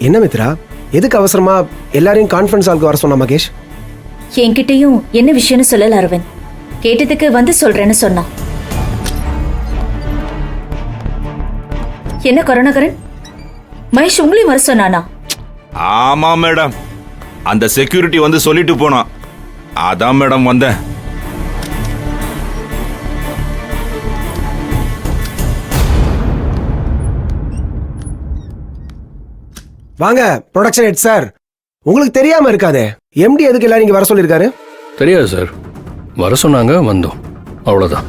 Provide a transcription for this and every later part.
என்ன மித்ரா, எதுக்கு அவசரமா எல்லாரையும் கான்ஃபரன்ஸ் ஹாலுக்கு வர சொன்னா மகேஷ்? என்கிட்டயும் என்ன விஷயம்னு சொல்லல அரவிந்த். கேட்டதுக்கு வந்து சொல்றேன்னு சொன்னான். என்ன கருணாகரன், மகேஷ் உங்களையும் வர சொன்னானா? ஆமா மேடம், அந்த செக்யூரிட்டி வந்து சொல்லிட்டு போனான். அதான் மேடம் வந்தேன். வாங்க ப்ரொடக்ஷன் ஹெட் சார். உங்களுக்கு தெரியாம இருக்காதே, எம்டி எதுக்கு எல்லாரும் இங்க வர சொல்லிருக்காரு? தெரியாது சார், வர சொன்னாங்க, வந்தோம், அவ்வளோதான்.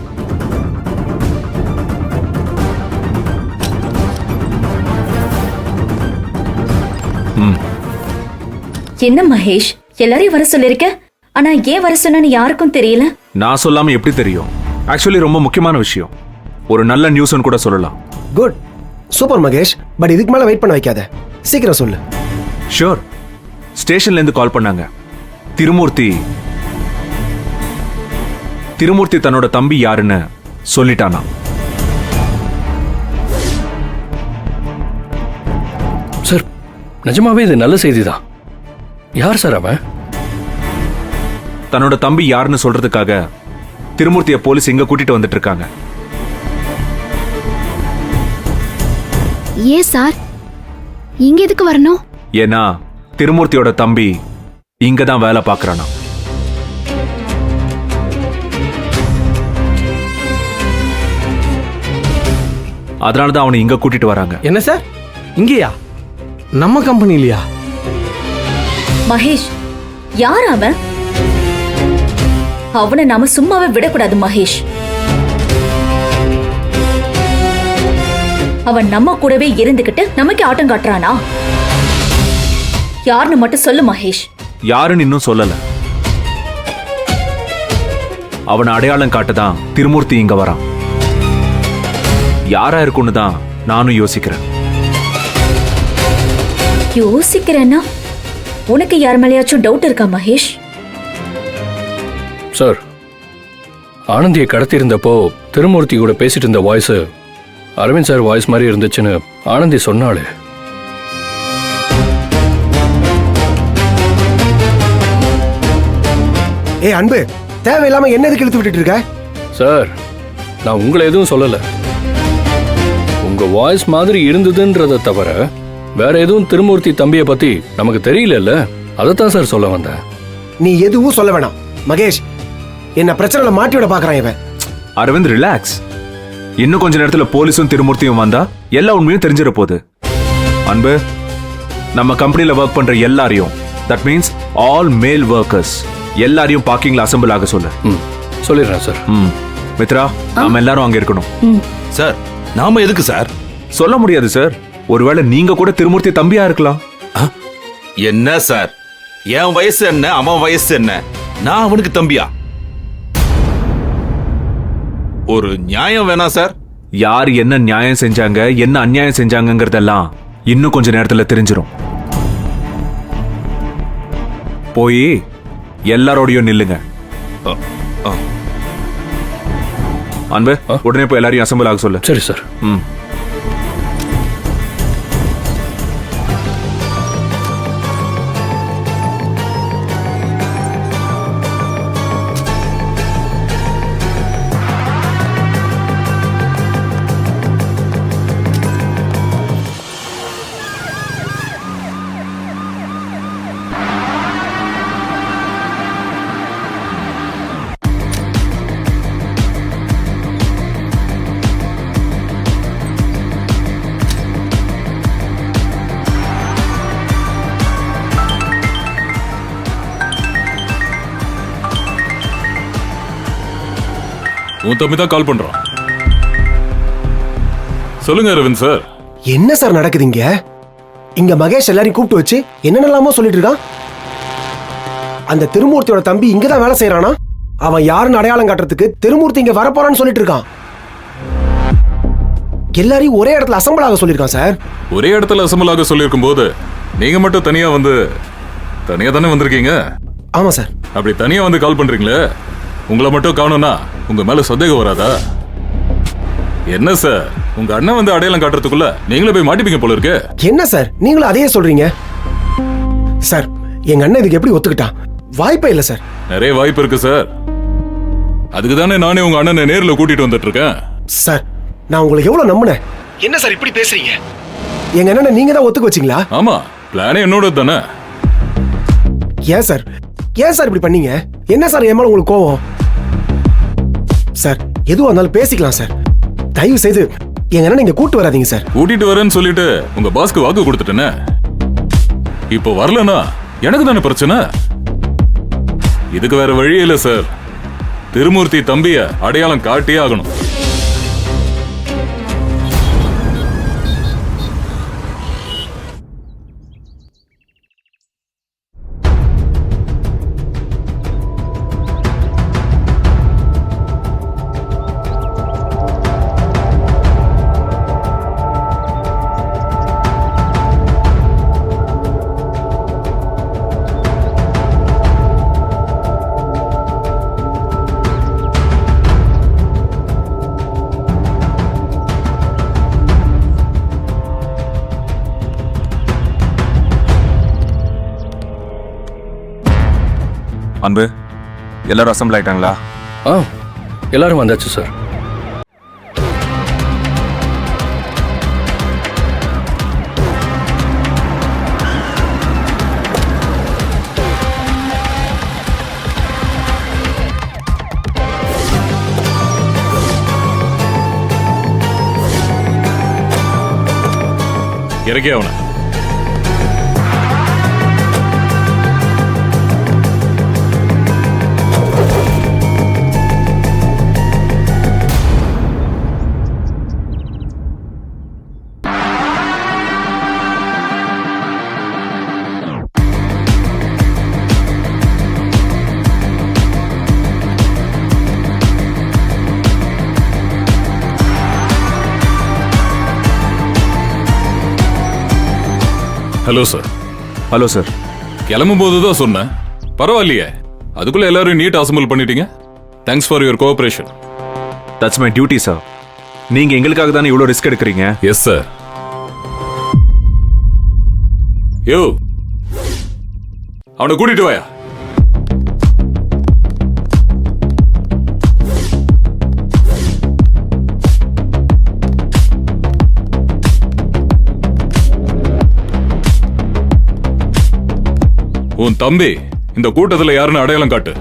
என்ன மகேஷ், எல்லாரையும் வர சொல்லிருக்க, ஆனா ஏன் வர சொன்னு யாருக்கும் தெரியல. நான் சொல்லாம எப்படி தெரியும்? ஆக்சுவலி ரொம்ப முக்கியமான விஷயம், ஒரு நல்ல நியூஸ்னு கூட சொல்லலாம். Good, super Mahesh. பட் இதுக்கு மேல வெயிட் பண்ண வைக்காத, சீக்கிரம் சொல்லு. ஷூர். ஸ்டேஷன்ல இருந்து கால் பண்ணாங்க. திருமூர்த்தி தன்னோட தம்பி யாருன்னு சொல்லிட்டானா. சார், நிஜமாவே இது நல்ல செய்தி தான். யார் சார் அவன்? தன்னோட தம்பி யாருன்னு சொல்றதுக்காக திருமூர்த்திய போலீஸ் இங்க கூட்டிட்டு வந்துட்டு இருக்காங்க. ஏன் சார் இங்க எதுக்கு வரணும்? ஏன்னா திருமூர்த்தியோட தம்பி இங்க தான் வேலை பார்க்கறானா. அதனால தான் அவனை இங்க கூட்டிட்டு வராங்க. என்ன சார், இங்கேயா? நம்ம கம்பெனிலையா? மகேஷ், யார் அவன்? அவனை நாம சும்மாவே விடக்கூடாது மகேஷ். அவன் நம்ம கூடவே இருந்துகிட்டு நமக்கு ஆட்டம் காட்டுறானா? யாருன்னு மட்டும் சொல்லு மகேஷ். யாருன்னு இன்னும் சொல்லல. அவனை அடையாளம் காட்டதான் திருமூர்த்தி இங்க வரான். யாரா இருக்குன்னு தான் நானும் யோசிக்கிறேன். யோசிக்கிறேன்னா உனக்கு யார் மேலேயாச்சும் டவுட் இருக்கா மகேஷ்? சார், ஆனந்தியை கடத்தி இருந்தப்போ திருமூர்த்தி கூட பேசிட்டு இருந்த வாய்ஸ் அரவிந்த் சார் வாய்ஸ் மாதிரி இருந்துச்சுன்னு ஆனந்தி சொன்னாளே. ஏ அன்பு, தேவையில்லாம என்ன எதுக்கு இழுத்து விட்டுட்டு இருக்க? சார், நான் உங்களை எதுவும் சொல்லல. உங்க வாய்ஸ் மாதிரி இருந்ததுன்றதை தவிர வேற எதுவும் திருமூர்த்தி தம்பியை பத்தி நமக்கு தெரியல. அதைத்தான் சார் சொல்ல வந்தேன். நீ எதுவும் சொல்ல வேணாம் மகேஷ். என்ன பிரச்சனைல மாட்டி விட பாக்குறான் இவன். அரவிந்த், ரிலாக்ஸ். இன்னும் கொஞ்ச நேரத்துல போலீஸும் திருமூர்த்தியும் வந்தா எல்லா உண்மையும் தெரிஞ்சிட போகுது. அன்பு, நம்ம கம்பெனில ஒர்க் பண்ற எல்லாரையும், தட் மீன்ஸ் ஆல் மேல் ஒர்க்கர்ஸ் எல்லாரையும் பார்க்கிங்ல அசெம்பிள் ஆக சொல்லு. சொல்லிடுறேன் சார். மித்ரா, நாம எல்லாரும் அங்க இருக்கணும். சார், நாம எதுக்கு சார்? சொல்ல முடியாது சார், ஒருவேளை நீங்க கூட திருமூர்த்தி தம்பியா இருக்கலாம். என்ன சார், என் வயசு என்ன, அவன் வயசு என்ன, நான் அவனுக்கு தம்பியா? ஒரு நியாயம் வேணாம் சார்? யார் என்ன நியாயம் செஞ்சாங்க, என்ன அநியாயம் செஞ்சாங்கங்கறதெல்லாம் இன்னும் கொஞ்ச நேரத்துல தெரிஞ்சிரும். போய் எல்லாரோடையும் நில்லுங்க. அன்பு, உடனே போய் எல்லாரையும் அசெம்பிள் ஆக சொல்லு. சரி சார். உன் தம்பி தான் கால் பண்றான். சொல்லுங்க அரவிந்த் சார். என்ன சார் நடக்குது இங்க? இங்க மகேஷ் எல்லாரையும் கூப்பிட்டு வச்சு என்னென்னலாமோ சொல்லிட்டு இருக்கான். அந்த திருமூர்த்தியோட தம்பி இங்கதான் வேலை செய்யறானா? அவன் யாருன்னு அடையாளம் காட்டுறதுக்கு திருமூர்த்தி இங்க வரப்போறான்னு சொல்லிட்டு இருக்கான். எல்லாரையும் ஒரே இடத்துல அசம்பிள் ஆக சொல்லிருக்கான் சார். ஒரே இடத்துல அசம்பிள் ஆக சொல்லிருக்கும் போது நீங்க மட்டும் தனியா தானே வந்திருக்கீங்க? ஆமா சார். அப்படி தனியா வந்து கால் பண்றீங்களே, உங்களை மட்டும் காணும்னா உங்க மேல சந்தேகம் வராதா? என்ன சார், உங்க அண்ணன் வந்து அடையாளம் காட்டுறதுக்குள்ள நீங்களே போய் மாட்டிப்பீங்க போல இருக்கு. என்ன சார் நீங்களும் அதையே சொல்றீங்க? சார் எங்க அண்ணன் இதுக்கு எப்படி ஒத்துக்கிட்டான்? வாய்ப்பே இல்ல சார். நிறைய வாய்ப்பு இருக்கு சார். அதுக்கு தானே நானே உங்க அண்ணனை நேர்ல கூட்டிட்டு வந்துட்டு இருக்கேன். சார் நான் உங்களுக்கு எவ்வளவு நம்பினேன். என்ன சார் இப்படி பேசுறீங்க? எங்க அண்ணனை நீங்க தான் ஒத்துக்க வச்சீங்களா? ஆமா, பிளானே என்னோட தானே. ஏன் சார் இப்படி பண்ணீங்க? என்ன சார் என் மேல உங்களுக்கு கோவம்? சார் எதுவா இருந்தாலும் பேசிக்கலாம் சார். தயவு செய்து எங்க அண்ணனை இங்க கூட்டு வராதீங்க சார். கூட்டிட்டு வரேன்னு சொல்லிட்டு உங்க பாஸ்க்கு வாக்கு கொடுத்துட்டேனே. இப்போ வரலனா எனக்கு தானே பிரச்சனை. இதுக்கு வேற வழியே இல்ல சார். திருமூர்த்தி தம்பிய அடையாளம் காட்டியே ஆகணும். அன்பு, எல்லாரும் அசம்பிள் ஆயிட்டாங்களா? ஆ எல்லாரும் வந்தாச்சு சார். இறக்கே அவனை. Hello sir. Hello sir. கிளம்பும் போது தான் சொன்னேன். பரவாயில்லையே, அதுக்குள்ள எல்லாரும் நீட் அசம்பிள் பண்ணிட்டீங்க. Thanks for your cooperation. That's my duty sir. நீங்க எங்களுக்காக தானே இவ்வளவு ரிஸ்க் எடுக்கிறீங்க. Yes sir. யோ, அவனை கூட்டிட்டு வாயா. உன் தம்பி இந்த கூட்டத்துல யாருன்னு அடையாளம் காட்டு.